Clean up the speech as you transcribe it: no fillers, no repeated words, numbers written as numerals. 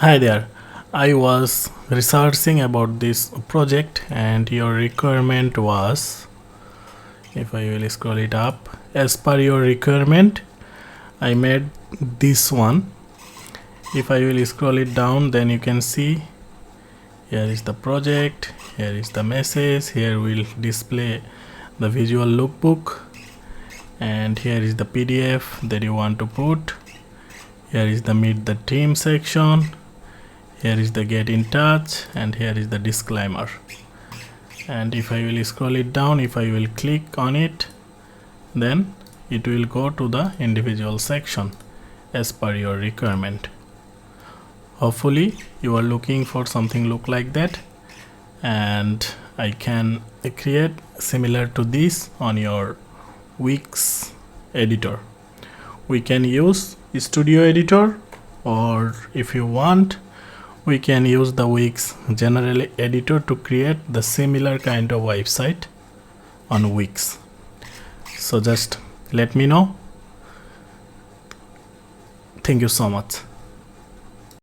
Hi there. I was researching about this project, and your requirement was, if I will scroll it up, as per your requirement, I made this one. If I will scroll it down, then you can see here is the project, here is the message, here will display the visual lookbook, and here is the PDF that you want to put. Here is the meet the team section, here is the get in touch, and here is the disclaimer. And if I will scroll it down, if I will click on it, then it will go to the individual section as per your requirement. Hopefully you are looking for something look like that, and I can create similar to this on your Wix editor. We can use studio editor, or if you want, we can use the Wix general editor to create the similar kind of website on Wix. So just let me know. Thank you so much.